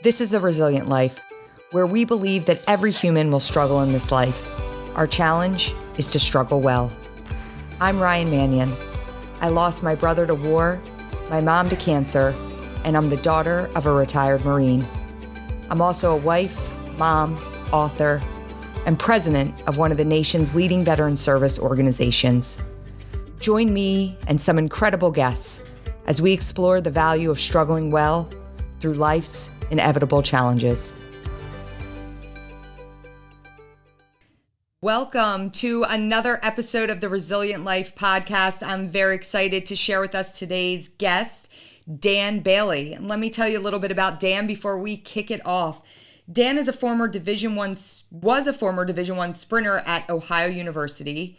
This is The Resilient Life, where we believe that every human will struggle in this life. Our challenge is to struggle well. I'm Ryan Manion. I lost my brother to war, my mom to cancer, and I'm the daughter of a retired Marine. I'm also a wife, mom, author, and president of one of the nation's leading veteran service organizations. Join me and some incredible guests as we explore the value of struggling well through life's inevitable challenges. Welcome to another episode of the Resilient Life podcast. I'm very excited to share with us today's guest, Dan Bailey. And let me tell you a little bit about Dan before we kick it off. Dan is was a former Division I sprinter at Ohio University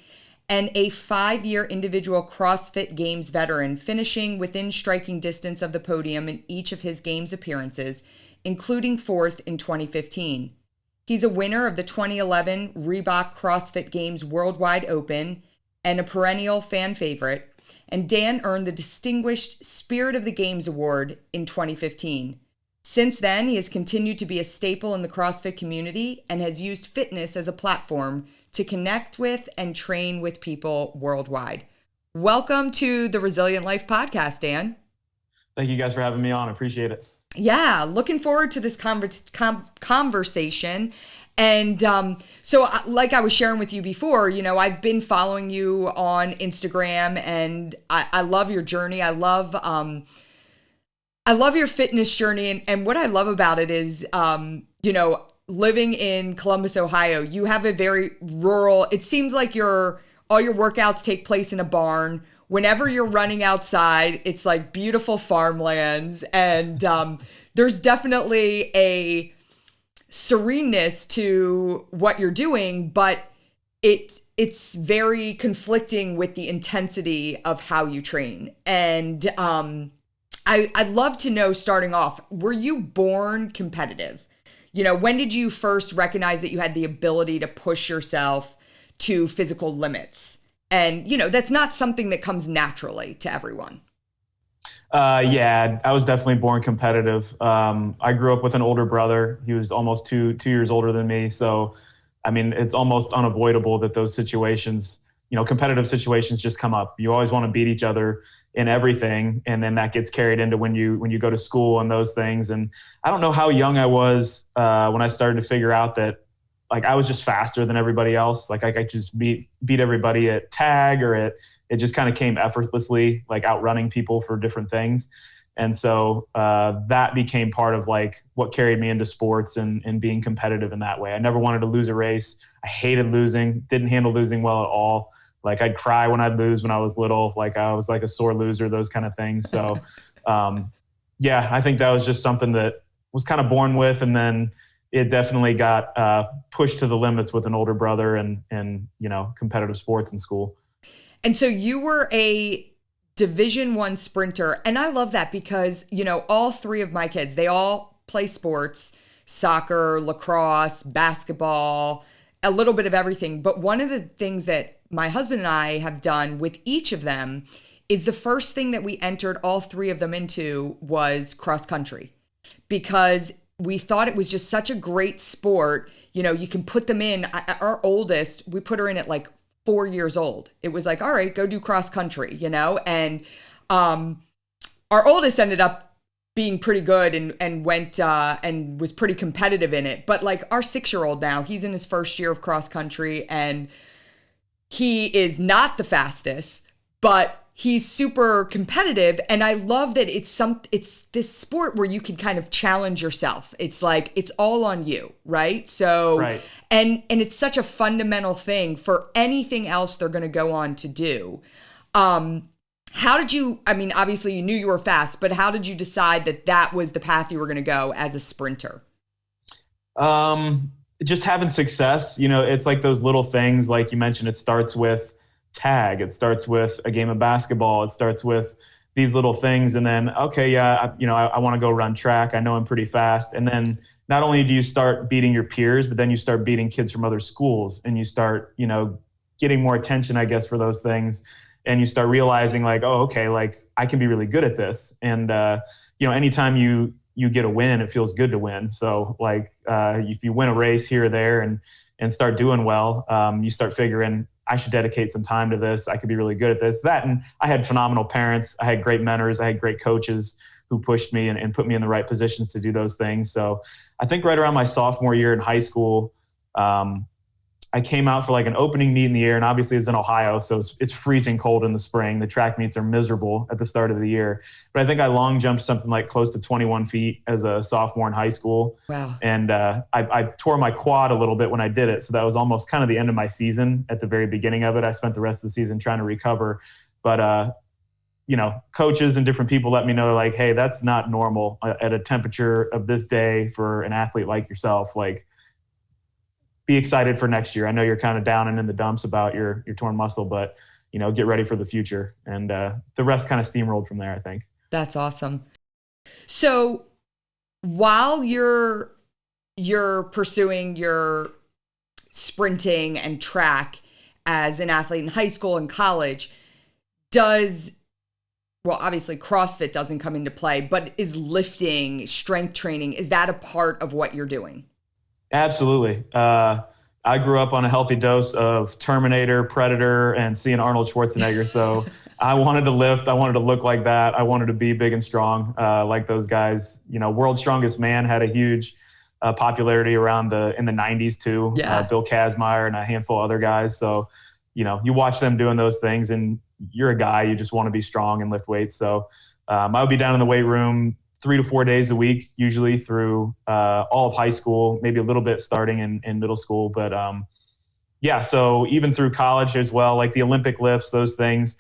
and a 5-year individual CrossFit Games veteran, finishing within striking distance of the podium in each of his Games appearances, including 4th in 2015. He's a winner of the 2011 Reebok CrossFit Games Worldwide Open and a perennial fan favorite. And Dan earned the Distinguished Spirit of the Games Award in 2015. Since then, he has continued to be a staple in the CrossFit community and has used fitness as a platform to connect with and train with people worldwide. Welcome to the Resilient Life podcast, Dan. Thank you guys for having me on. I appreciate it. Yeah, looking forward to this conversation. And so like I was sharing with you before, I've been following you on Instagram, and I love your journey. I love your fitness journey. And what I love about it is, living in Columbus, Ohio, you have a very rural, it seems like all your workouts take place in a barn. Whenever you're running outside, it's like beautiful farmlands. And there's definitely a sereneness to what you're doing, but it's very conflicting with the intensity of how you train. And I'd love to know, starting off, were you born competitive? When did you first recognize that you had the ability to push yourself to physical limits? And, that's not something that comes naturally to everyone. Yeah, I was definitely born competitive. I grew up with an older brother. He was almost two years older than me. So, it's almost unavoidable that those situations, competitive situations just come up. You always want to beat each other in everything. And then that gets carried into when you go to school and those things. And I don't know how young I was when I started to figure out that, like, I was just faster than everybody else. Like, I could just beat everybody at tag, or it just kind of came effortlessly, like outrunning people for different things. And so that became part of like what carried me into sports and being competitive in that way. I never wanted to lose a race. I hated losing, didn't handle losing well at all. Like, I'd cry when I'd lose when I was little. Like, I was like a sore loser, those kind of things. So, yeah, I think that was just something that was kind of born with. And then it definitely got pushed to the limits with an older brother and competitive sports in school. And so you were a Division I sprinter. And I love that because, all 3 of my kids, they all play sports: soccer, lacrosse, basketball, a little bit of everything. But one of the things that my husband and I have done with each of them is the first thing that we entered all 3 of them into was cross country, because we thought it was just such a great sport. You can put them in. Our oldest, we put her in at like 4 years old. It was like, all right, go do cross country, and our oldest ended up being pretty good and went and was pretty competitive in it. But like our 6-year-old now, he's in his first year of cross country, and he is not the fastest, but he's super competitive. And I love that it's this sport where you can kind of challenge yourself. It's like, it's all on you, right? So, right. And it's such a fundamental thing for anything else they're going to go on to do. How did you, obviously you knew you were fast, but how did you decide that was the path you were going to go as a sprinter? Just having success, it's like those little things, like you mentioned. It starts with tag, it starts with a game of basketball, it starts with these little things. And then, okay, yeah, I want to go run track. I know I'm pretty fast. And then not only do you start beating your peers, but then you start beating kids from other schools, and you start, getting more attention, I guess, for those things. And you start realizing like, oh, okay, like I can be really good at this. And, anytime you you get a win, it feels good to win. So like if you win a race here or there and start doing well, you start figuring, I should dedicate some time to this. I could be really good at this, that. And I had phenomenal parents. I had great mentors. I had great coaches who pushed me and put me in the right positions to do those things. So I think right around my sophomore year in high school, I came out for like an opening meet in the year, and obviously it's in Ohio, so it's freezing cold in the spring. The track meets are miserable at the start of the year. But I think I long jumped something like close to 21 feet as a sophomore in high school. Wow. And I tore my quad a little bit when I did it, so that was almost kind of the end of my season at the very beginning of it. I spent the rest of the season trying to recover. But, coaches and different people let me know, like, hey, that's not normal at a temperature of this day for an athlete like yourself. Like, be excited for next year. I know you're kind of down and in the dumps about your torn muscle, but get ready for the future. And the rest kind of steamrolled from there, I think. That's awesome. So while you're pursuing your sprinting and track as an athlete in high school and college, obviously CrossFit doesn't come into play, but is lifting, strength training, is that a part of what you're doing? Absolutely. I grew up on a healthy dose of Terminator, Predator, and seeing Arnold Schwarzenegger. So I wanted to lift. I wanted to look like that. I wanted to be big and strong like those guys. World's Strongest Man had a huge popularity in the 90s too. Yeah. Bill Kazmaier and a handful of other guys. So, you watch them doing those things and you're a guy, you just want to be strong and lift weights. So I would be down in the weight room 3 to 4 days a week, usually through all of high school, maybe a little bit starting in middle school. But so even through college as well, like the Olympic lifts, those things,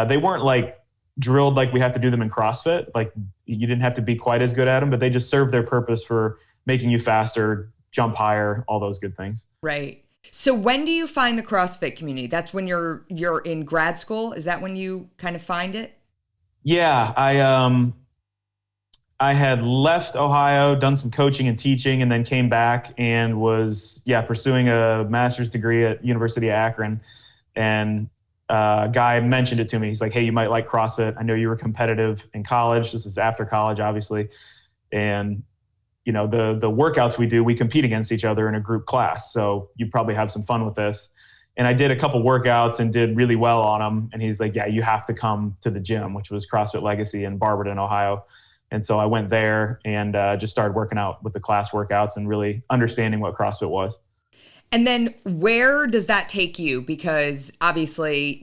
they weren't like drilled like we have to do them in CrossFit. Like you didn't have to be quite as good at them, but they just served their purpose for making you faster, jump higher, all those good things. Right. So when do you find the CrossFit community? That's when you're in grad school? Is that when you kind of find it? Yeah, I had left Ohio, done some coaching and teaching, and then came back and was pursuing a master's degree at University of Akron. And a guy mentioned it to me. He's like, hey, you might like CrossFit. I know you were competitive in college. This is after college, obviously. And the workouts we do, we compete against each other in a group class. So you probably have some fun with this. And I did a couple workouts and did really well on them. And he's like, yeah, you have to come to the gym, which was CrossFit Legacy in Barberton, Ohio. And so I went there and just started working out with the class workouts and really understanding what CrossFit was. And then where does that take you? Because obviously,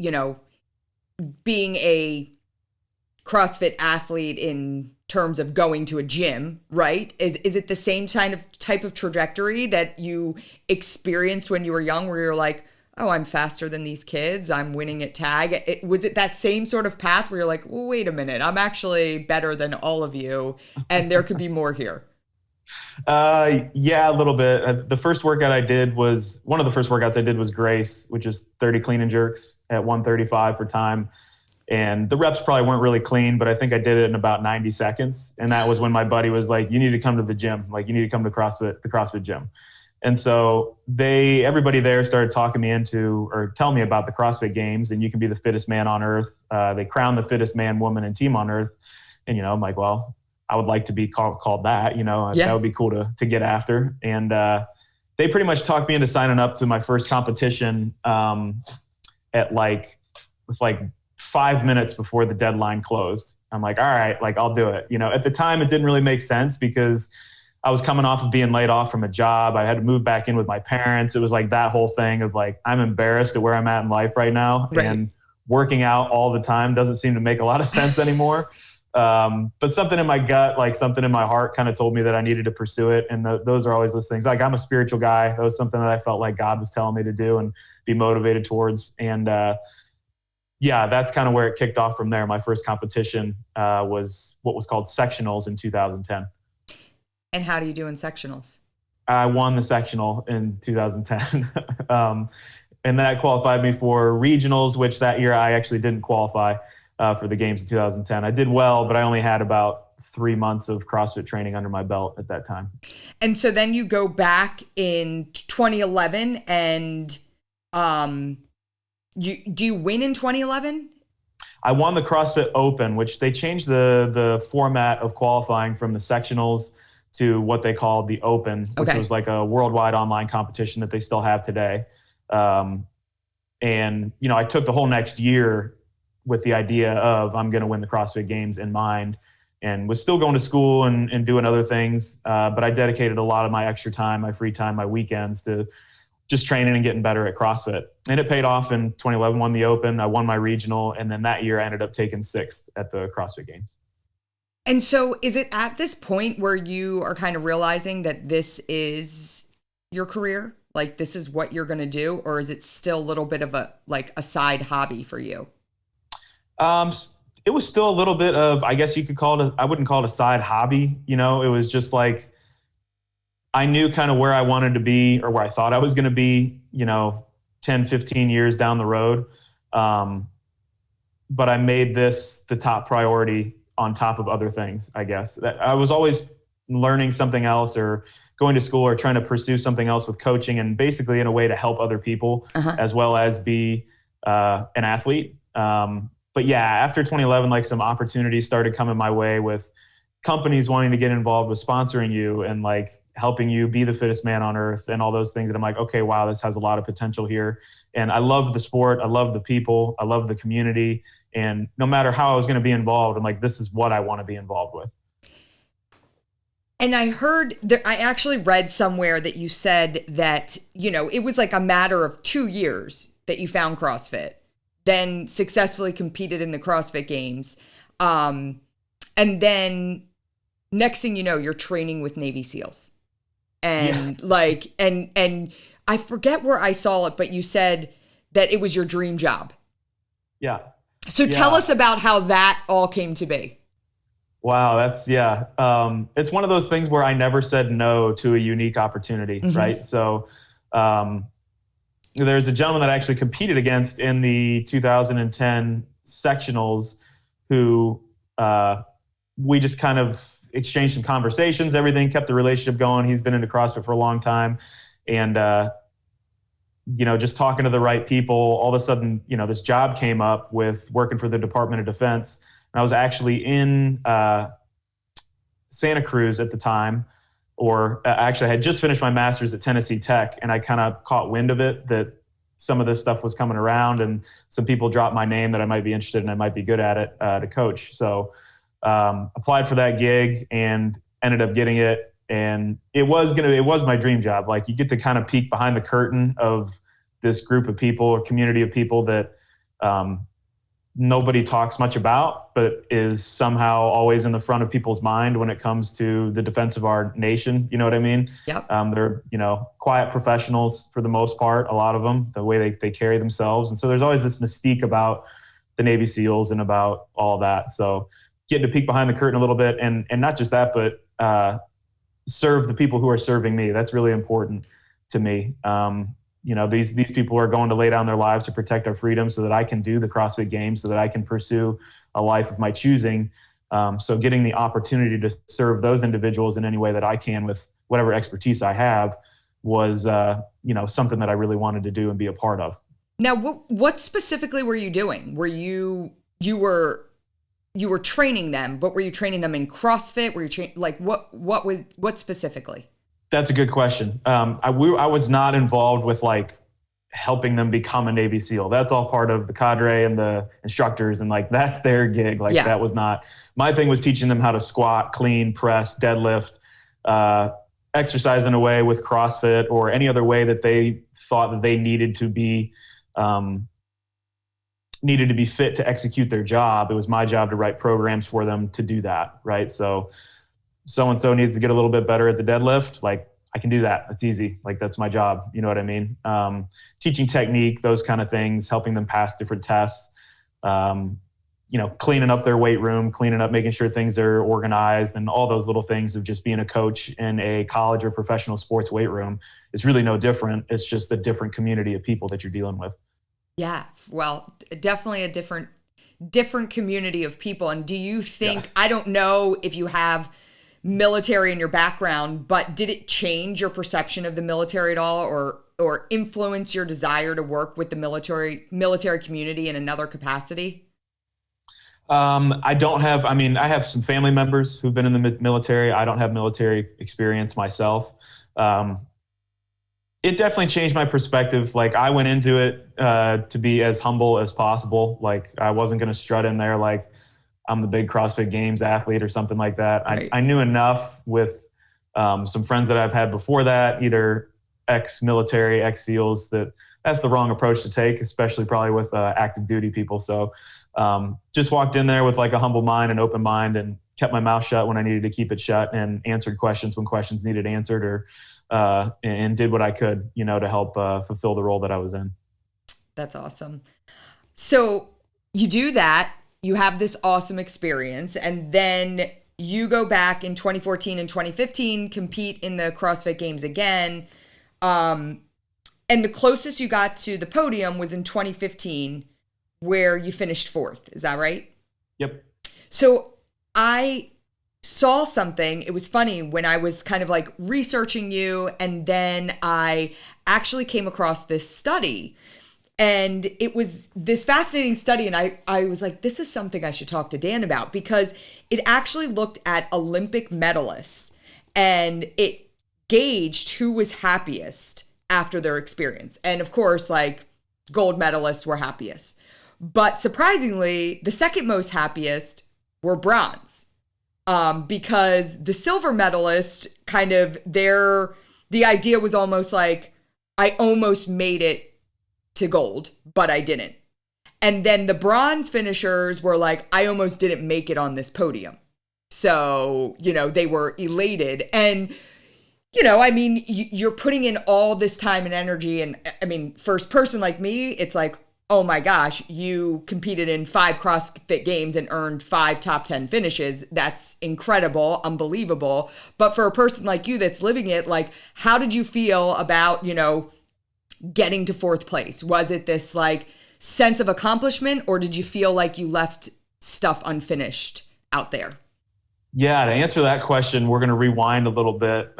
being a CrossFit athlete in terms of going to a gym, right? Is it the same type of trajectory that you experienced when you were young where you're like, oh, I'm faster than these kids, I'm winning at tag? Was it that same sort of path where you're like, well, wait a minute, I'm actually better than all of you and there could be more here? Yeah, a little bit. One of the first workouts I did was Grace, which is 30 clean and jerks at 135 for time. And the reps probably weren't really clean, but I think I did it in about 90 seconds. And that was when my buddy was like, you need to come to the gym. Like, you need to come to the CrossFit gym. And so everybody there started talking me into or telling me about the CrossFit Games, and you can be the fittest man on earth. They crown the fittest man, woman, and team on earth. And, I'm like, well, I would like to be called that, That would be cool to get after. And they pretty much talked me into signing up to my first competition with 5 minutes before the deadline closed. I'm like, all right, like I'll do it. At the time it didn't really make sense because I was coming off of being laid off from a job. I had to move back in with my parents. It was like that whole thing of like, I'm embarrassed at where I'm at in life right now. Right. And working out all the time doesn't seem to make a lot of sense anymore. But something in my gut, like something in my heart kind of told me that I needed to pursue it. And those are always those things. Like, I'm a spiritual guy. That was something that I felt like God was telling me to do and be motivated towards. And that's kind of where it kicked off from there. My first competition was what was called sectionals in 2010. And how do you do in sectionals? I won the sectional in 2010. And that qualified me for regionals, which that year I actually didn't qualify for the games in 2010. I did well, but I only had about 3 months of CrossFit training under my belt at that time. And so then you go back in 2011 and do you win in 2011? I won the CrossFit Open, which they changed the format of qualifying from the sectionals to what they called the Open, which was like a worldwide online competition that they still have today. And, I took the whole next year with the idea of I'm going to win the CrossFit Games in mind, and was still going to school and doing other things. But I dedicated a lot of my extra time, my free time, my weekends to just training and getting better at CrossFit. And it paid off in 2011, won the Open. I won my regional. And then that year I ended up taking 6th at the CrossFit Games. And so is it at this point where you are kind of realizing that this is your career? Like this is what you're going to do? Or is it still a little bit of a side hobby for you? It was still a little bit of, I guess you could call it, I wouldn't call it a side hobby. It was just like, I knew kind of where I wanted to be or where I thought I was going to be, 10, 15 years down the road. But I made this the top priority on top of other things, I guess. I was always learning something else or going to school or trying to pursue something else with coaching, and basically in a way to help other people as well as be an athlete. But yeah, after 2011, like some opportunities started coming my way with companies wanting to get involved with sponsoring you and like helping you be the fittest man on earth and all those things. And I'm like, okay, wow, this has a lot of potential here. And I love the sport. I love the people. I love the community. And no matter how I was going to be involved, I'm like, this is what I want to be involved with. And I heard that I actually read somewhere that you said that, it was like a matter of 2 years that you found CrossFit, then successfully competed in the CrossFit Games. And then next thing you know, you're training with Navy SEALs. And and I forget where I saw it, but you said that it was your dream job. Yeah. So tell us about how that all came to be. Wow, it's one of those things where I never said no to a unique opportunity, right? So there's a gentleman that I actually competed against in the 2010 sectionals who we just kind of exchanged some conversations, everything, kept the relationship going. He's been into CrossFit for a long time. And, just talking to the right people, all of a sudden, this job came up with working for the Department of Defense. And I was actually in Santa Cruz at the time, or actually I had just finished my master's at Tennessee Tech, and I kind of caught wind of it, that some of this stuff was coming around and some people dropped my name that I might be interested in, I might be good at it to coach. So applied for that gig and ended up getting it. And it was my dream job. Like you get to kind of peek behind the curtain of this group of people or community of people that nobody talks much about, but is somehow always in the front of people's mind when it comes to the defense of our nation. You know what I mean? Yep. They're, quiet professionals for the most part, a lot of them, the way they carry themselves. And so there's always this mystique about the Navy SEALs and about all that. So getting to peek behind the curtain a little bit, and not just that, but serve the people who are serving me. That's really important to me. These people are going to lay down their lives to protect our freedom so that I can do the CrossFit Games, so that I can pursue a life of my choosing. So getting the opportunity to serve those individuals in any way that I can with whatever expertise I have was, something that I really wanted to do and be a part of. Now, what specifically were you doing? Were you were training them, but were you training them in CrossFit? Were you what specifically? That's a good question. I was not involved with helping them become a Navy SEAL. That's all part of the cadre and the instructors, and that's their gig. That was not my thing. Was teaching them how to squat, clean, press, deadlift, exercise in a way with CrossFit or any other way that they thought that they needed to be fit to execute their job. It was my job to write programs for them to do that. Right. So-and-so needs to get a little bit better at the deadlift. I can do that. It's easy. That's my job. You know what I mean? Teaching technique, those kind of things, helping them pass different tests, cleaning up their weight room, making sure things are organized, and all those little things of just being a coach in a college or professional sports weight room is really no different. It's just a different community of people that you're dealing with. Yeah. Well, definitely a different community of people. And do you think, I don't know if you have military in your background, but did it change your perception of the military at all, or influence your desire to work with the military community in another capacity? I don't have, I mean, I have some family members who've been in the military. I don't have military experience myself. Um, it definitely changed my perspective. Like I went into it to be as humble as possible. Like I wasn't going to strut in there like I'm the big CrossFit Games athlete or something like that. Right. I knew enough with some friends that I've had before that, either ex-military, ex-SEALs, that's the wrong approach to take, especially probably with active duty people. So just walked in there with like a humble mind and open mind and kept my mouth shut when I needed to keep it shut and answered questions when questions needed answered or and did what I could, to help fulfill the role that I was in. That's awesome. So you do that, you have this awesome experience, and then you go back in 2014 and 2015, compete in the CrossFit Games again. And the closest you got to the podium was in 2015, where you finished fourth. Is that right? Yep. So I saw something. It was funny when I was kind of like researching you, and then I actually came across this study. And it was this fascinating study. And I was like, this is something I should talk to Dan about, because it actually looked at Olympic medalists and it gauged who was happiest after their experience. And of course, like gold medalists were happiest. But surprisingly, the second most happiest were bronze. Because the silver medalist kind of the idea was almost like, I almost made it to gold, but I didn't. And then the bronze finishers were like, I almost didn't make it on this podium. So, they were elated. And, I mean, you're putting in all this time and energy. And I mean, first person like me, it's like, oh my gosh, you competed in 5 CrossFit Games and earned 5 top 10 finishes. That's incredible, unbelievable. But for a person like you that's living it, like, how did you feel about, getting to fourth place? Was it this like sense of accomplishment, or did you feel like you left stuff unfinished out there? Yeah, to answer that question, we're going to rewind a little bit.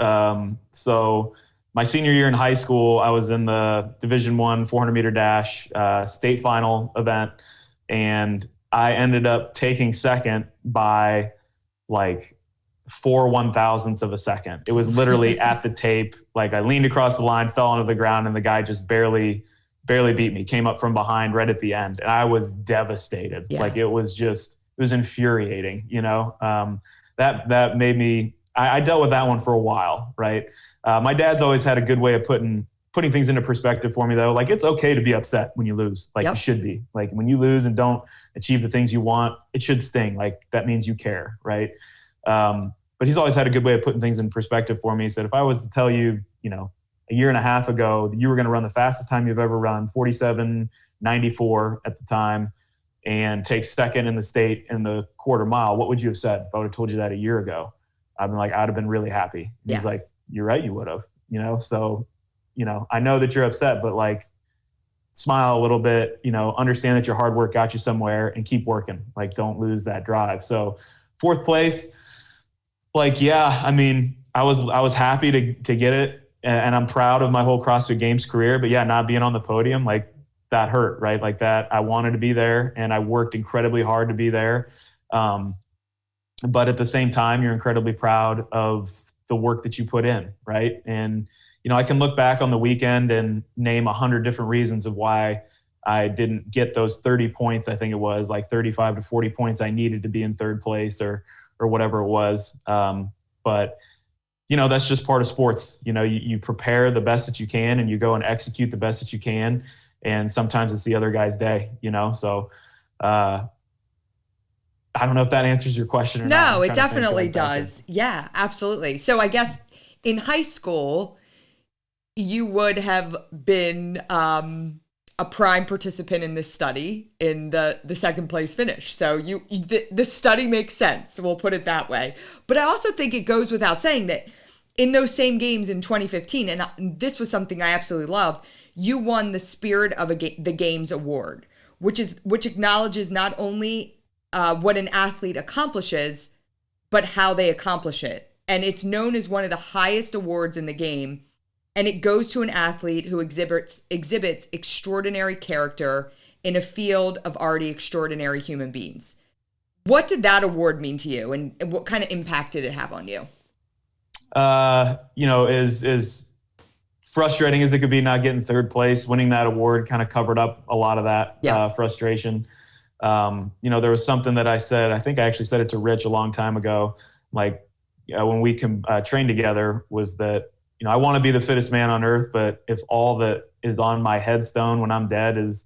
So my senior year in high school, I was in the Division I 400 meter dash state final event, and I ended up taking second by like 4/1000ths of a second. It was literally at the tape. Like I leaned across the line, fell onto the ground, and the guy just barely beat me, came up from behind right at the end. And I was devastated. Yeah. Like it was infuriating, that made me, I dealt with that one for a while. Right. My dad's always had a good way of putting things into perspective for me though. Like it's okay to be upset when you lose. Like Yep. You should be. Like when you lose and don't achieve the things you want, it should sting. Like that means you care. Right. But he's always had a good way of putting things in perspective for me. He said, if I was to tell you, a year and a half ago, that you were going to run the fastest time you've ever run, 47:94 at the time, and take second in the state in the quarter mile, what would you have said? If I would have told you that a year ago, I'd have been really happy. Yeah. He's like, you're right, you would have, so, I know that you're upset, but like smile a little bit, understand that your hard work got you somewhere and keep working. Like, don't lose that drive. So fourth place, like, yeah, I mean, I was happy to get it, and I'm proud of my whole CrossFit Games career, but yeah, not being on the podium, like that hurt, right? Like that, I wanted to be there and I worked incredibly hard to be there. But at the same time, you're incredibly proud of the work that you put in, right? And, I can look back on the weekend and name 100 different reasons of why I didn't get those 30 points. I think it was like 35 to 40 points I needed to be in third place or whatever it was. But, that's just part of sports. You prepare the best that you can and you go and execute the best that you can. And sometimes it's the other guy's day, so I don't know if that answers your question or not. No, it definitely does. Yeah, absolutely. So I guess in high school, you would have been a prime participant in this study in the second place finish. So the study makes sense. We'll put it that way. But I also think it goes without saying that in those same games in 2015, and this was something I absolutely loved, you won the Spirit of the Games award, which acknowledges not only what an athlete accomplishes, but how they accomplish it. And it's known as one of the highest awards in the game. And it goes to an athlete who exhibits extraordinary character in a field of already extraordinary human beings. What did that award mean to you, and what kind of impact did it have on you? Is frustrating as it could be not getting third place, winning that award kind of covered up a lot of that Yeah. frustration. There was something that I said, I think I actually said it to Rich a long time ago, like when we can train together, was that, I want to be the fittest man on earth, but if all that is on my headstone when I'm dead is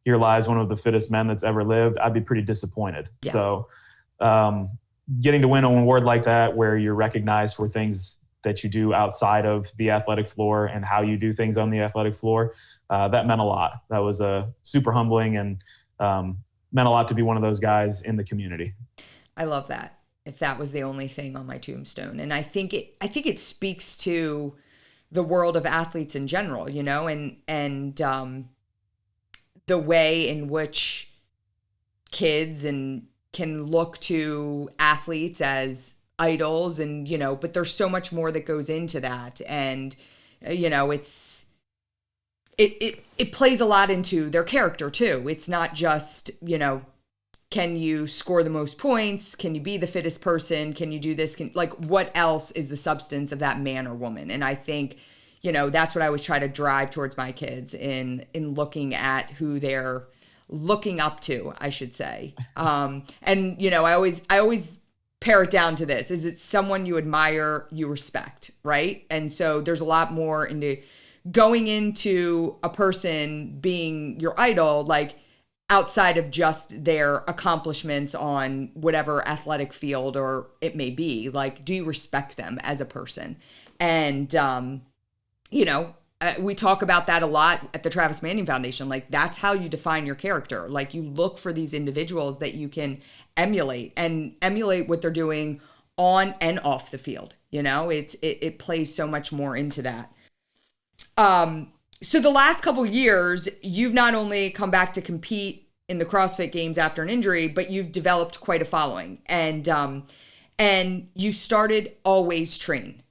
here lies one of the fittest men that's ever lived, I'd be pretty disappointed. Yeah. So getting to win an award like that, where you're recognized for things that you do outside of the athletic floor and how you do things on the athletic floor, that meant a lot. That was super humbling, and meant a lot to be one of those guys in the community. I love that. If that was the only thing on my tombstone. And I think it speaks to the world of athletes in general, and the way in which kids can look to athletes as idols, and but there's so much more that goes into that, and it plays a lot into their character too. It's not just can you score the most points, can you be the fittest person, can you do this, what else is the substance of that man or woman? And I think that's what I always try to drive towards my kids in looking at who they're looking up to, I should say. And I always pare it down to this: is it someone you admire, you respect, right? And so there's a lot more into going into a person being your idol, like outside of just their accomplishments on whatever athletic field or it may be. Like, do you respect them as a person? And we talk about that a lot at the Travis Manion Foundation. Like, that's how you define your character. Like, you look for these individuals that you can emulate what they're doing on and off the field. It plays so much more into that. So the last couple years, you've not only come back to compete in the CrossFit Games after an injury, but you've developed quite a following, and you started Always Train.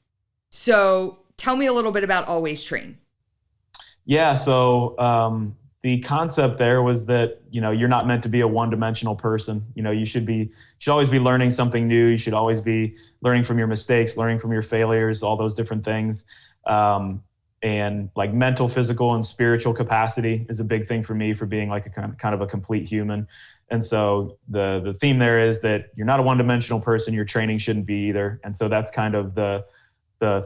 So tell me a little bit about Always Train. Yeah. So the concept there was that, you're not meant to be a one-dimensional person. You should always be learning something new. You should always be learning from your mistakes, learning from your failures, all those different things. And like mental, physical, and spiritual capacity is a big thing for me, for being like a kind of a complete human. And so the theme there is that you're not a one-dimensional person. Your training shouldn't be either. And so that's kind of the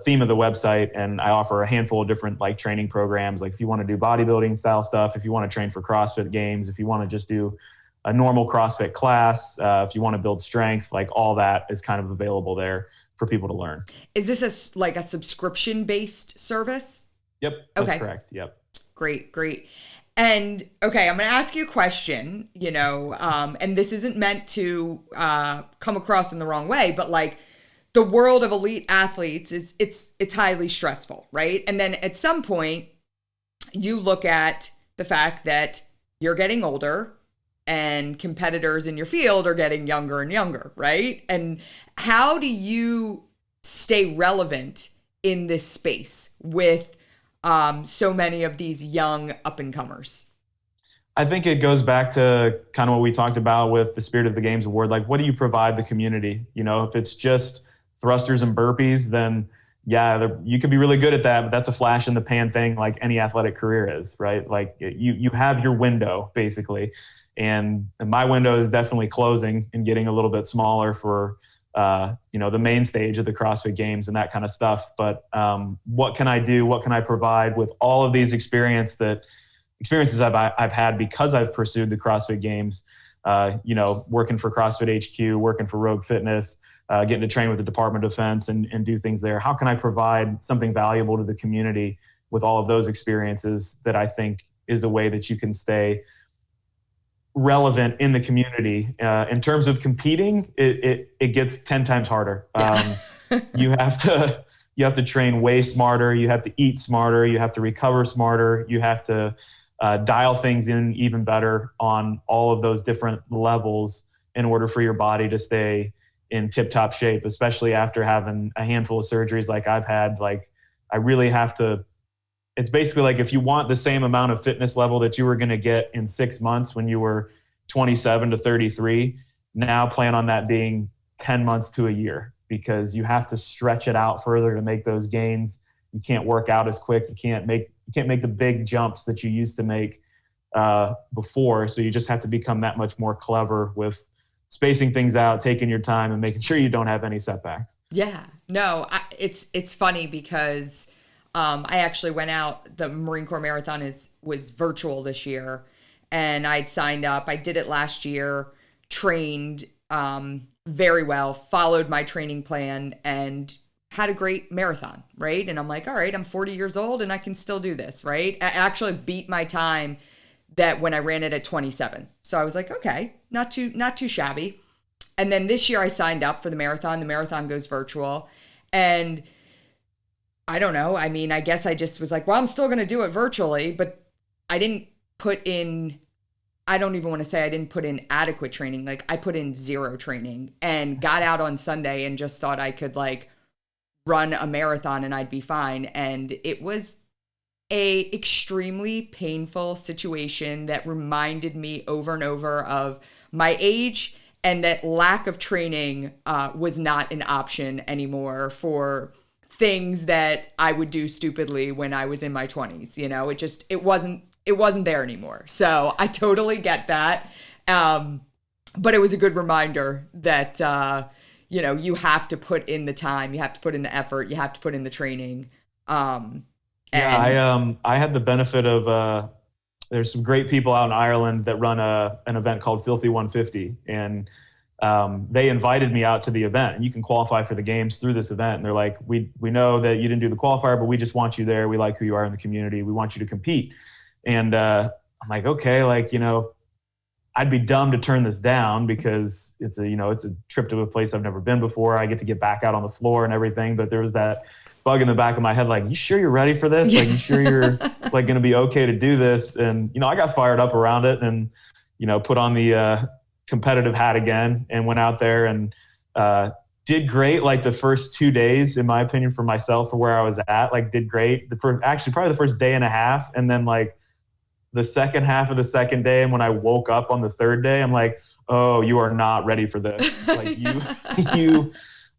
theme of the website. And I offer a handful of different like training programs. Like if you want to do bodybuilding style stuff, if you want to train for CrossFit Games, if you want to just do a normal CrossFit class, if you want to build strength, like all that is kind of available there for people to learn. Is this a subscription-based service? Yep, that's correct. Yep. Great. And okay, I'm going to ask you a question, and this isn't meant to come across in the wrong way, but like the world of elite athletes it's highly stressful, right? And then at some point you look at the fact that you're getting older and competitors in your field are getting younger and younger, right? And how do you stay relevant in this space with so many of these young up-and-comers? I think it goes back to kind of what we talked about with the Spirit of the Games Award. Like, what do you provide the community? If it's just thrusters and burpees, then yeah, you can be really good at that, but that's a flash in the pan thing, like any athletic career is, right? Like you have your window basically. And my window is definitely closing and getting a little bit smaller for, the main stage of the CrossFit Games and that kind of stuff. But what can I do? What can I provide with all of these experiences I've had because I've pursued the CrossFit Games, working for CrossFit HQ, working for Rogue Fitness, getting to train with the Department of Defense and do things there. How can I provide something valuable to the community with all of those experiences that I think is a way that you can stay relevant in the community? In terms of competing, it gets 10 times harder. You have to train way smarter. You have to eat smarter. You have to recover smarter. You have to dial things in even better on all of those different levels in order for your body to stay in tip-top shape, especially after having a handful of surgeries like I've had. Like, I really have to, it's basically like if you want the same amount of fitness level that you were going to get in 6 months when you were 27 to 33, now plan on that being 10 months to a year, because you have to stretch it out further to make those gains. You can't work out as quick. You can't make the big jumps that you used to make before. So you just have to become that much more clever with spacing things out, taking your time, and making sure you don't have any setbacks. Yeah, no, it's funny because I actually went out. The Marine Corps Marathon was virtual this year, and I'd signed up. I did it last year, trained very well, followed my training plan, and had a great marathon, right? And I'm like, all right, I'm 40 years old and I can still do this, right? I actually beat my time that when I ran it at 27. So I was like, okay, not too shabby. And then this year I signed up for the marathon. The marathon goes virtual. And I don't know. I mean, I guess I just was like, well, I'm still going to do it virtually, but I didn't put in, I don't even want to say I didn't put in adequate training. Like I put in zero training and got out on Sunday and just thought I could like run a marathon and I'd be fine. And it was a extremely painful situation that reminded me over and over of my age, and that lack of training was not an option anymore for things that I would do stupidly when I was in my 20s. You know, it wasn't there anymore. So I totally get that. But it was a good reminder that, you have to put in the time, you have to put in the effort, you have to put in the training. I had the benefit of, there's some great people out in Ireland that run an event called Filthy 150. And they invited me out to the event, and you can qualify for the games through this event. And they're like, we know that you didn't do the qualifier, but we just want you there. We like who you are in the community. We want you to compete. And I'm like, okay, I'd be dumb to turn this down, because it's a trip to a place I've never been before. I get to get back out on the floor and everything. But there was that bug in the back of my head, like, you sure you're ready for this? Like, you sure you're like going to be okay to do this? And, I got fired up around it and, put on the competitive hat again and went out there and did great. Like the first 2 days, in my opinion, for myself, for where I was at, like did great. Probably the first day and a half. And then like the second half of the second day, and when I woke up on the third day, I'm like, oh, you are not ready for this. Like you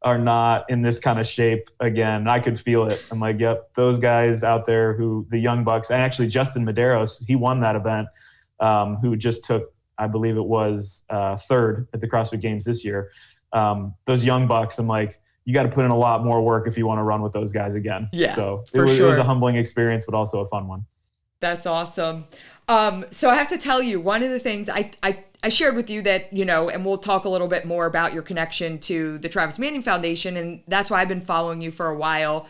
are not in this kind of shape again. I could feel it. I'm like, yep, those guys out there the young bucks, and actually Justin Medeiros, he won that event, who just took, I believe it was third at the CrossFit Games this year. Those young bucks, I'm like, you got to put in a lot more work if you want to run with those guys again. Yeah, so it was a humbling experience, but also a fun one. That's awesome. So I have to tell you, one of the things I shared with you that, and we'll talk a little bit more about your connection to the Travis Manion Foundation, and that's why I've been following you for a while.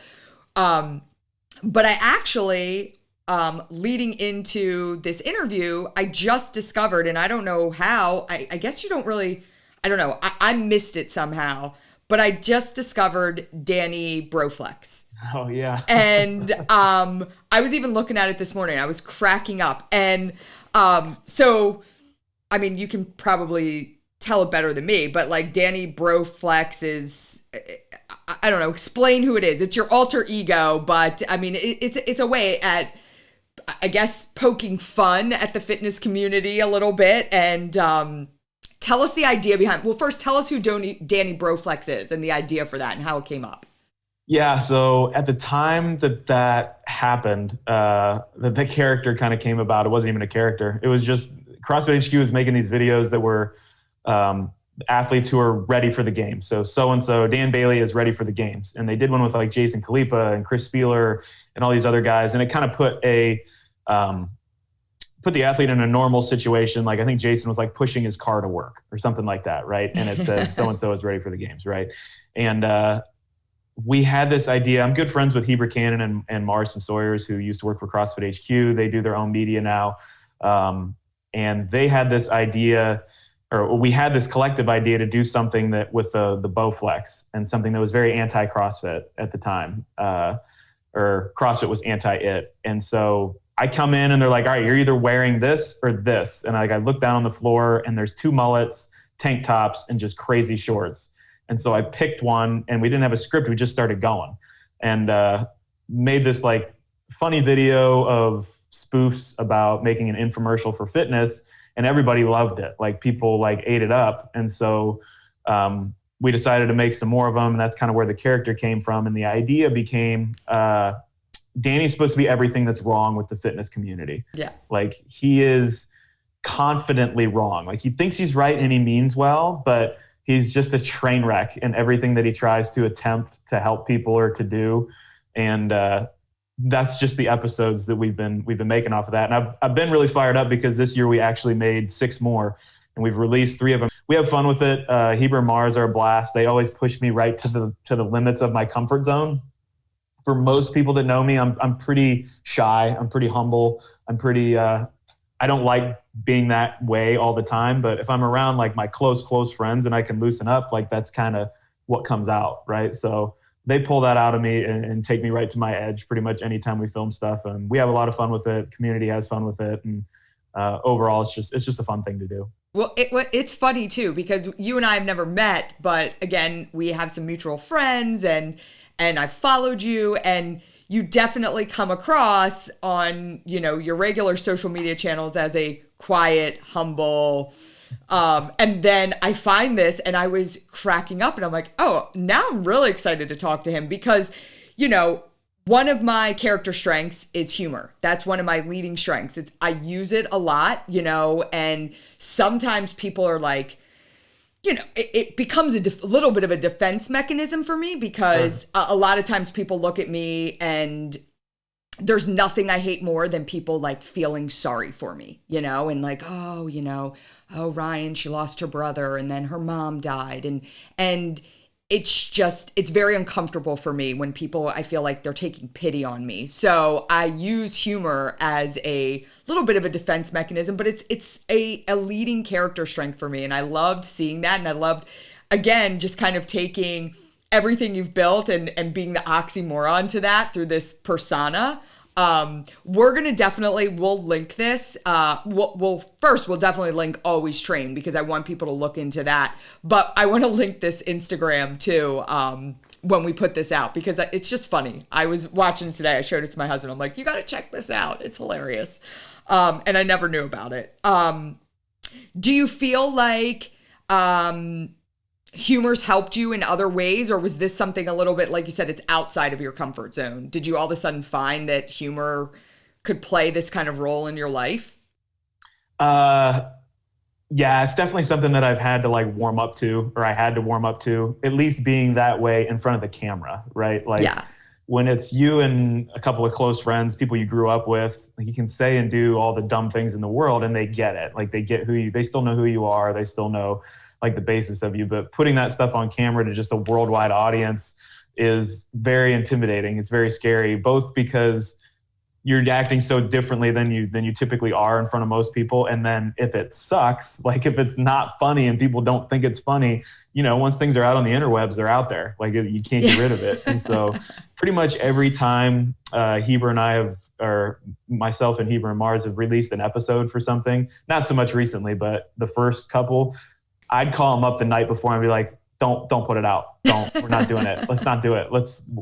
But I actually, leading into this interview, I just discovered, and I don't know how, I guess you don't really, I don't know, I missed it somehow, but I just discovered Danny Broflex. Oh, yeah. And I was even looking at it this morning. I was cracking up. And so, I mean, you can probably tell it better than me, but like Danny Broflex is, I don't know, explain who it is. It's your alter ego, but I mean, it's a way at, I guess, poking fun at the fitness community a little bit. And tell us the idea behind, well, first tell us who Danny Broflex is and the idea for that and how it came up. Yeah, so at the time that happened, the character kind of came about. It wasn't even a character. It was just CrossFit HQ was making these videos that were athletes who are ready for the games. So-and-so, Dan Bailey is ready for the games. And they did one with like Jason Khalipa and Chris Spieler and all these other guys. And it kind of put the athlete in a normal situation. Like I think Jason was like pushing his car to work or something like that, right? And it said so-and-so is ready for the games, right? And we had this idea. I'm good friends with Heber Cannon and Morrison Sawyers, who used to work for CrossFit HQ. They do their own media now. And they had this idea, or we had this collective idea to do something that with the Broflex, and something that was very anti-CrossFit at the time, or CrossFit was anti-it. And so I come in and they're like, all right, you're either wearing this or this. And I look down on the floor and there's two mullets, tank tops, and just crazy shorts. And so I picked one, and we didn't have a script. We just started going and made this like funny video of spoofs about making an infomercial for fitness. and everybody loved it. Like people like ate it up. And so we decided to make some more of them, and that's kind of where the character came from. And the idea became Danny's supposed to be everything that's wrong with the fitness community. Yeah. Like he is confidently wrong. Like he thinks he's right and he means well, but he's just a train wreck in everything that he tries to attempt to help people or to do. And that's just the episodes that we've been making off of that. And I've been really fired up because this year we actually made 6 more, and we've released 3 of them. We have fun with it. Heber and Mars are a blast. They always push me right to the limits of my comfort zone. For most people that know me, I'm pretty shy. I'm pretty humble. I'm pretty, I don't like being that way all the time, but if I'm around like my close friends and I can loosen up, like that's kind of what comes out, right? So they pull that out of me and take me right to my edge pretty much anytime we film stuff. And we have a lot of fun with it. Community has fun with it. And overall, it's just a fun thing to do. Well, it's funny too, because you and I have never met, but again, we have some mutual friends, and I followed you, and you definitely come across on, your regular social media channels as a quiet, humble, and then I find this and I was cracking up, and I'm like, oh, now I'm really excited to talk to him because, one of my character strengths is humor. That's one of my leading strengths. I use it a lot, and sometimes people are like, it becomes a little bit of a defense mechanism for me because a lot of times people look at me and there's nothing I hate more than people like feeling sorry for me, and like, oh, Ryan, she lost her brother and then her mom died. And it's very uncomfortable for me when people, I feel like they're taking pity on me. So I use humor as a little bit of a defense mechanism, but it's a leading character strength for me. And I loved seeing that. And I loved, again, just kind of taking everything you've built and being the oxymoron to that through this persona. We're going to we'll link this. We'll definitely link Always Train because I want people to look into that. But I want to link this Instagram too, when we put this out because it's just funny. I was watching today. I showed it to my husband. I'm like, you got to check this out. It's hilarious. And I never knew about it. Do you feel like, humor's helped you in other ways, or was this something a little bit, like you said, it's outside of your comfort zone? Did you all of a sudden find that humor could play this kind of role in your life? Yeah, it's definitely something that I've had to like warm up to, or I had to warm up to, at least being that way in front of the camera, right? Like when it's you and a couple of close friends, people you grew up with, you can say and do all the dumb things in the world and they get it. Like they still know who you are. They still know like the basis of you, but putting that stuff on camera to just a worldwide audience is very intimidating. It's very scary, both because you're acting so differently than you typically are in front of most people. And then if it sucks, like if it's not funny and people don't think it's funny, once things are out on the interwebs, they're out there. Like you can't get rid of it. And so pretty much every time Heber and I have, or myself and Heber and Mars have released an episode for something, not so much recently, but the first couple, I'd call them up the night before and be like, don't put it out. We're not doing it. Let's not do it.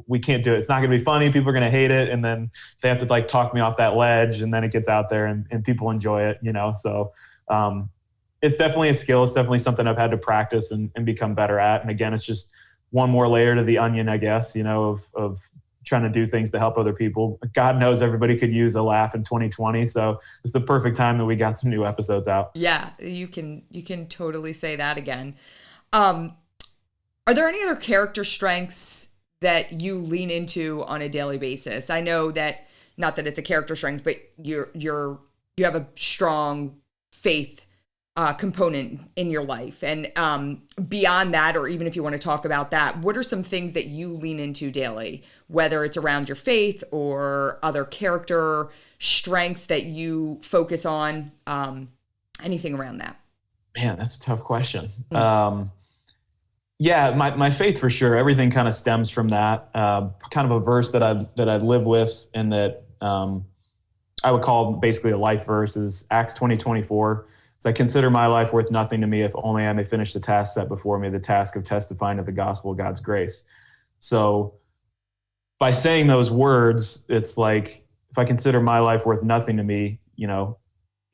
We can't do it. It's not going to be funny. People are going to hate it. And then they have to like talk me off that ledge, and then it gets out there and people enjoy it, So it's definitely a skill. It's definitely something I've had to practice and become better at. And again, it's just one more layer to the onion, I guess, of trying to do things to help other people. God knows everybody could use a laugh in 2020. So it's the perfect time that we got some new episodes out. Yeah, you can totally say that again. Are there any other character strengths that you lean into on a daily basis? I know that, not that it's a character strength, but you have a strong faith component in your life. And beyond that, or even if you want to talk about that, what are some things that you lean into daily, whether it's around your faith or other character strengths that you focus on, anything around that? Man, that's a tough question. Yeah, my faith for sure. Everything kind of stems from that. Kind of a verse that I live with, and that I would call basically a life verse, is Acts 20:24. So I consider my life worth nothing to me if only I may finish the task set before me, the task of testifying of the gospel of God's grace. So by saying those words, it's like, if I consider my life worth nothing to me,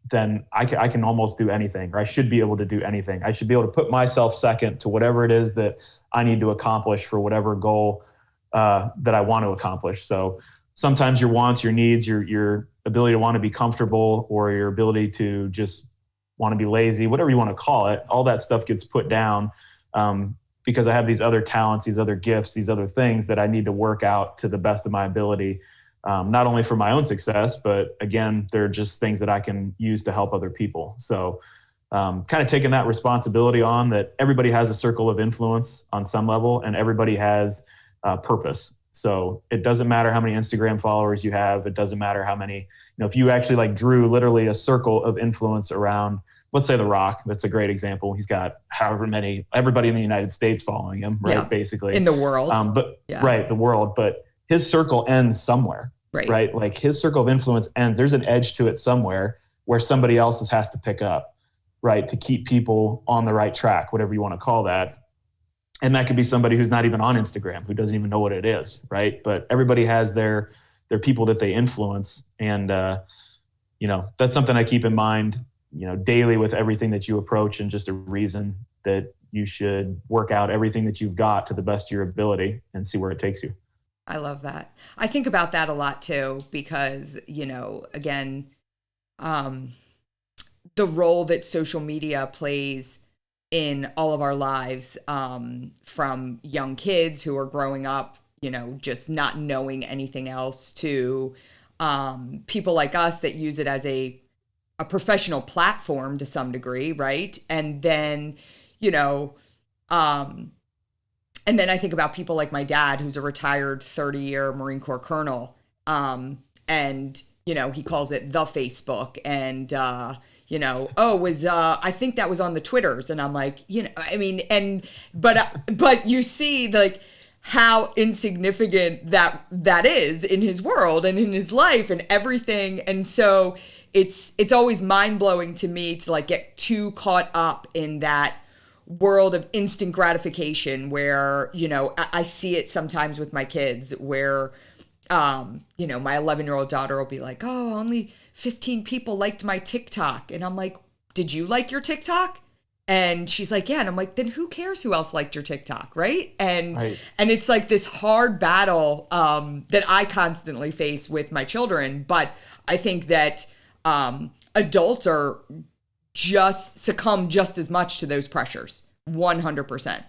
then I can almost do anything, or I should be able to do anything. I should be able to put myself second to whatever it is that I need to accomplish for whatever goal that I want to accomplish. So sometimes your wants, your needs, your ability to want to be comfortable, or your ability to just want to be lazy, whatever you want to call it, all that stuff gets put down because I have these other talents, these other gifts, these other things that I need to work out to the best of my ability. Not only for my own success, but again, they're just things that I can use to help other people. So kind of taking that responsibility on, that everybody has a circle of influence on some level, and everybody has purpose. So it doesn't matter how many Instagram followers you have. It doesn't matter how many, if you actually like drew literally a circle of influence around, let's say The Rock, that's a great example. He's got however many, everybody in the United States following him, right? Yeah. Basically. In the world. Right, the world. But his circle ends somewhere. Right. Like his circle of influence ends. There's an edge to it somewhere where somebody else has to pick up, right, to keep people on the right track, whatever you want to call that. And that could be somebody who's not even on Instagram, who doesn't even know what it is, right? But everybody has their people that they influence. And, that's something I keep in mind, daily with everything that you approach, and just a reason that you should work out everything that you've got to the best of your ability and see where it takes you. I love that. I think about that a lot too, because, again, the role that social media plays in all of our lives, from young kids who are growing up, just not knowing anything else, to people like us that use it as a professional platform to some degree, right? And then, and then I think about people like my dad, who's a retired 30-year Marine Corps colonel. And, he calls it the Facebook. And, I think that was on the Twitters. And I'm like, but you see like how insignificant that is in his world and in his life and everything. And so it's always mind blowing to me to like get too caught up in that world of instant gratification where, I see it sometimes with my kids where, my 11-year-old daughter will be like, oh, only 15 people liked my TikTok. And I'm like, did you like your TikTok? And she's like, yeah. And I'm like, then who cares who else liked your TikTok, right? And it's like this hard battle that I constantly face with my children. But I think that adults are succumb just as much to those pressures, 100%.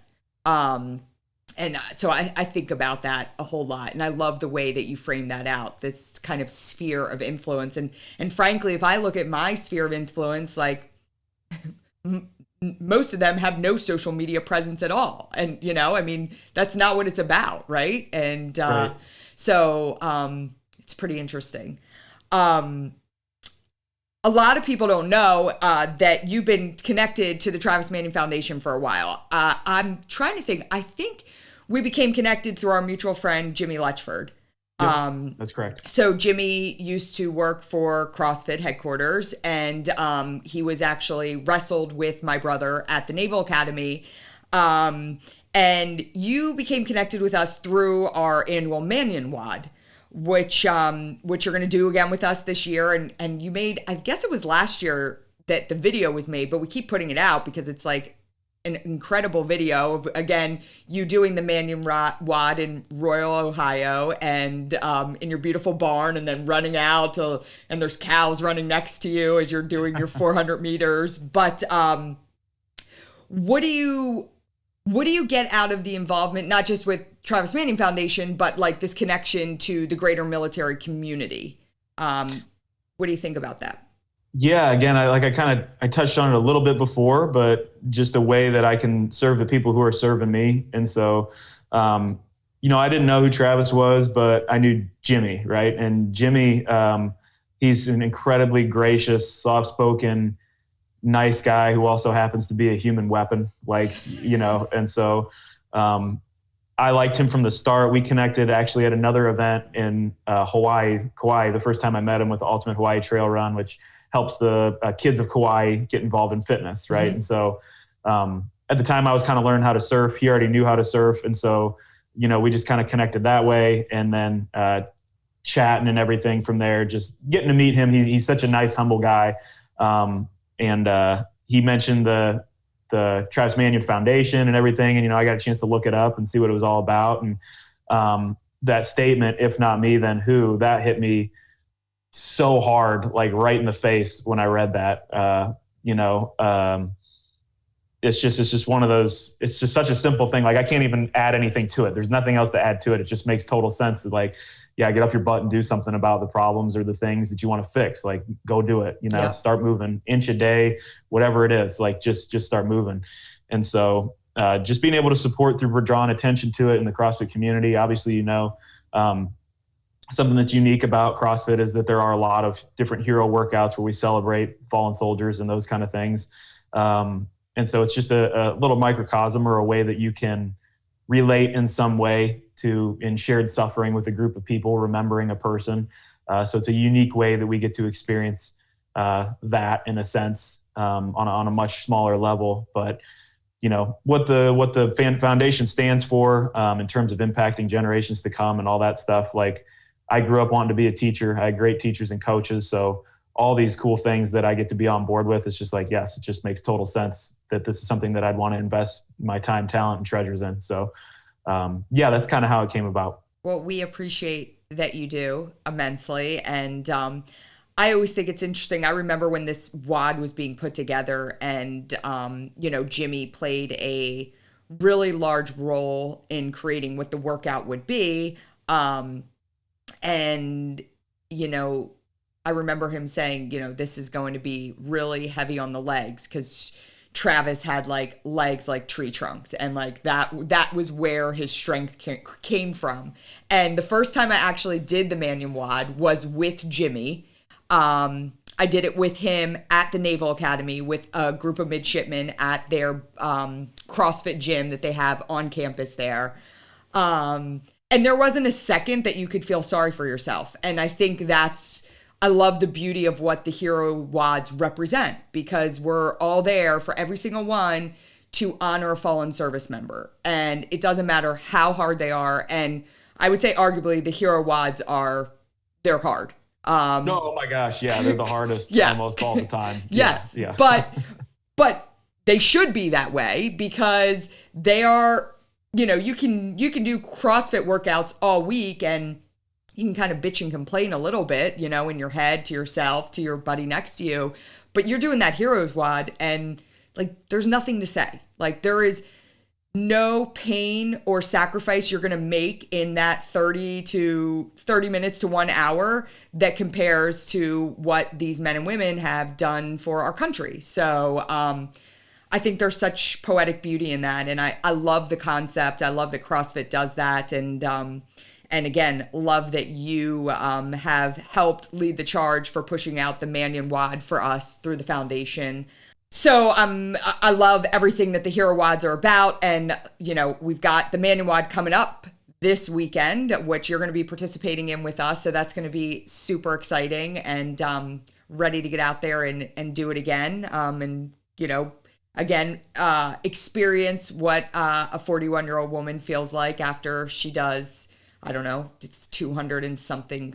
And so I think about that a whole lot. And I love the way that you frame that out, this kind of sphere of influence. And frankly, if I look at my sphere of influence, like most of them have no social media presence at all. And, that's not what it's about. Right. And so it's pretty interesting. A lot of people don't know that you've been connected to the Travis Manion Foundation for a while. I'm trying to think. I think we became connected through our mutual friend, Jimmy Letchford. Yep, that's correct. So Jimmy used to work for CrossFit headquarters, and he was actually wrestled with my brother at the Naval Academy. And you became connected with us through our annual Manion WOD, which you're going to do again with us this year. And you made, I guess it was last year that the video was made, but we keep putting it out because it's like an incredible video of, again, you doing the Manion WOD in Royal, Ohio, and in your beautiful barn, and then running out and there's cows running next to you as you're doing your 400 meters. But what do you get out of the involvement, not just with Travis Manion Foundation, but like this connection to the greater military community? What do you think about that? Yeah, again, I touched on it a little bit before, but just a way that I can serve the people who are serving me. And so, I didn't know who Travis was, but I knew Jimmy, right? And Jimmy, he's an incredibly gracious, soft-spoken, nice guy who also happens to be a human weapon, and so I liked him from the start. We connected actually at another event in Hawaii, Kauai, the first time I met him with the Ultimate Hawaii Trail Run, which helps the kids of Kauai get involved in fitness, right? Mm-hmm. And so at the time I was kind of learning how to surf. He already knew how to surf. And so, we just kind of connected that way, and then chatting and everything from there, just getting to meet him. He's such a nice, humble guy. And he mentioned the Travis Manion Foundation and everything. And, I got a chance to look it up and see what it was all about. And that statement, if not me, then who, that hit me so hard, like right in the face when I read that. It's just one of those, it's just such a simple thing. Like, I can't even add anything to it. There's nothing else to add to it. It just makes total sense that, like, yeah, get off your butt and do something about the problems or the things that you want to fix. Like, go do it, Yeah. Start moving, inch a day, whatever it is, like, just start moving. And so just being able to support through drawing attention to it in the CrossFit community. Obviously, something that's unique about CrossFit is that there are a lot of different hero workouts where we celebrate fallen soldiers and those kind of things. And so it's just a little microcosm or a way that you can relate in some way in shared suffering with a group of people, remembering a person. So it's a unique way that we get to experience that in a sense on a much smaller level. But what the foundation stands for in terms of impacting generations to come and all that stuff. Like, I grew up wanting to be a teacher. I had great teachers and coaches. So all these cool things that I get to be on board with, it's just like, yes, it just makes total sense that this is something that I'd want to invest my time, talent, and treasures in. So that's kind of how it came about. Well, we appreciate that you do immensely. And I always think it's interesting. I remember when this WOD was being put together and, Jimmy played a really large role in creating what the workout would be. I remember him saying, this is going to be really heavy on the legs because Travis had like legs like tree trunks, and like that was where his strength came from. And the first time I actually did the Manion WOD was with Jimmy. I did it with him at the Naval Academy with a group of midshipmen at their CrossFit gym that they have on campus there. And there wasn't a second that you could feel sorry for yourself. And I think I love the beauty of what the Hero WODs represent, because we're all there for every single one to honor a fallen service member. And it doesn't matter how hard they are. And I would say arguably the Hero WODs they're hard. No, oh my gosh. Yeah. They're the hardest almost all the time. Yes. Yeah. But they should be that way because they are, you can do CrossFit workouts all week and you can kind of bitch and complain a little bit, in your head, to yourself, to your buddy next to you, but you're doing that Heroes WOD and like, there's nothing to say. Like, there is no pain or sacrifice you're going to make in that 30 minutes to 1 hour that compares to what these men and women have done for our country. So, I think there's such poetic beauty in that. And I love the concept. I love that CrossFit does that. And again, love that you have helped lead the charge for pushing out the Manion WOD for us through the foundation. So I love everything that the Hero WODs are about. And, we've got the Manion WOD coming up this weekend, which you're going to be participating in with us. So that's going to be super exciting and ready to get out there and do it again. Experience what a 41-year-old woman feels like after she does, I don't know, it's 200 and something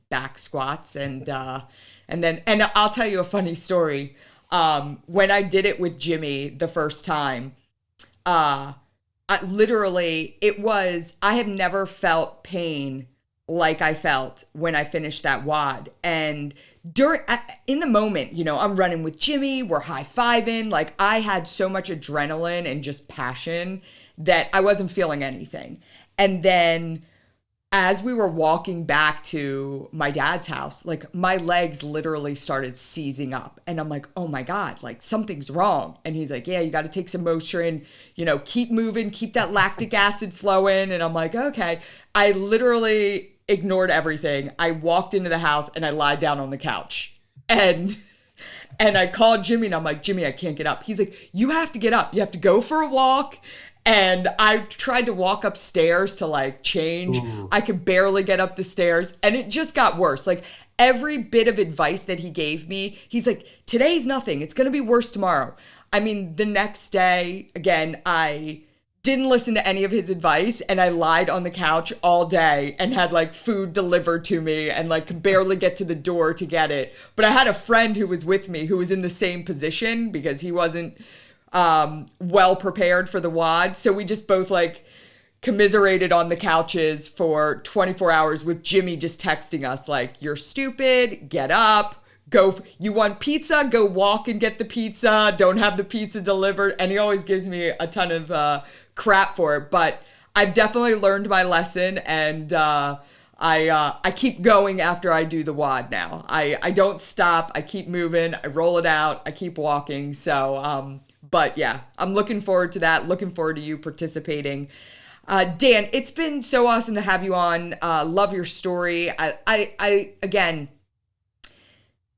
back squats. And I'll tell you a funny story. When I did it with Jimmy the first time, I have never felt pain like I felt when I finished that WOD. And in the moment, I'm running with Jimmy, we're high-fiving. Like, I had so much adrenaline and just passion that I wasn't feeling anything. And then as we were walking back to my dad's house, like, my legs literally started seizing up. And I'm like, oh my God, like, something's wrong. And he's like, yeah, you got to take some Motrin, keep moving, keep that lactic acid flowing. And I'm like, okay. I literally ignored everything. I walked into the house and I lied down on the couch. And I called Jimmy and I'm like, Jimmy, I can't get up. He's like, you have to get up. You have to go for a walk. And I tried to walk upstairs to like change. Ooh. I could barely get up the stairs and it just got worse. Like, every bit of advice that he gave me, he's like, today's nothing. It's going to be worse tomorrow. I mean, the next day, again, I didn't listen to any of his advice, and I lied on the couch all day and had like food delivered to me and like could barely get to the door to get it. But I had a friend who was with me who was in the same position because he wasn't well prepared for the WOD. So we just both like commiserated on the couches for 24 hours with Jimmy just texting us like, "You're stupid, get up. You want pizza? Go walk and get the pizza. Don't have the pizza delivered." And he always gives me a ton of crap for it. But I've definitely learned my lesson, and I keep going after I do the WOD now. I don't stop. I keep moving. I roll it out. I keep walking. So, but yeah, I'm looking forward to that. Looking forward to you participating. Dan, it's been so awesome to have you on. Love your story. Again,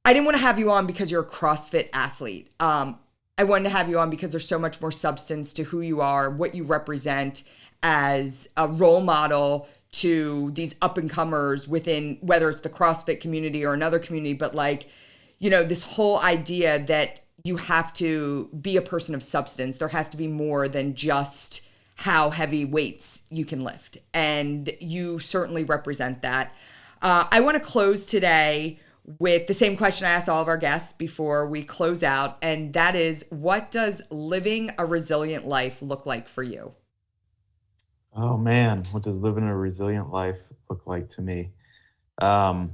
I didn't want to have you on because you're a CrossFit athlete. I wanted to have you on because there's so much more substance to who you are, what you represent as a role model to these up and comers within, whether it's the CrossFit community or another community, but like, you know, this whole idea that you have to be a person of substance. There has to be more than just how heavy weights you can lift. And you certainly represent that. I want to close today with the same question I asked all of our guests before we close out. And that is, what does living a resilient life look like for you? Oh man, what does living a resilient life look like to me? I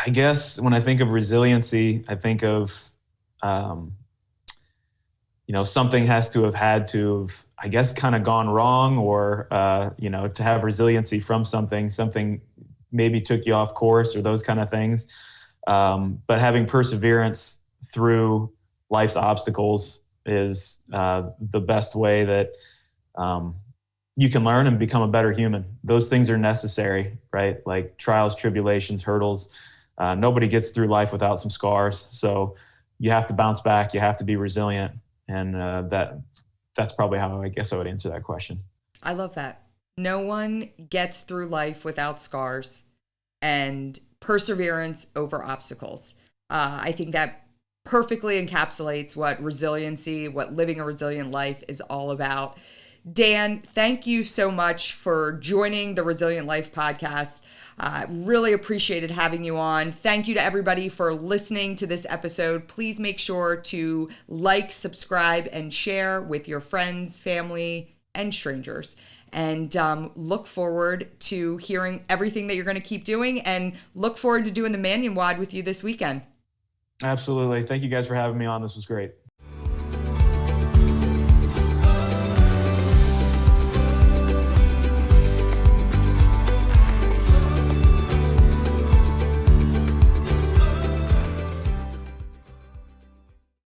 guess when I think of resiliency, I think of, something has to have had to have, I guess, kind of gone wrong, or, to have resiliency from something maybe took you off course or those kind of things. But having perseverance through life's obstacles is the best way that you can learn and become a better human. Those things are necessary, right? Like trials, tribulations, hurdles. Nobody gets through life without some scars. So you have to bounce back. You have to be resilient. And that's probably how I guess I would answer that question. I love that. No one gets through life without scars, and perseverance over obstacles. I think that perfectly encapsulates what resiliency, what living a resilient life is all about. Dan, thank you so much for joining the Resilient Life podcast. Really appreciated having you on. Thank you to everybody for listening to this episode. Please make sure to like, subscribe, and share with your friends, family, and strangers. And look forward to hearing everything that you're going to keep doing, and look forward to doing the Manion WOD with you this weekend. Absolutely. Thank you guys for having me on. This was great.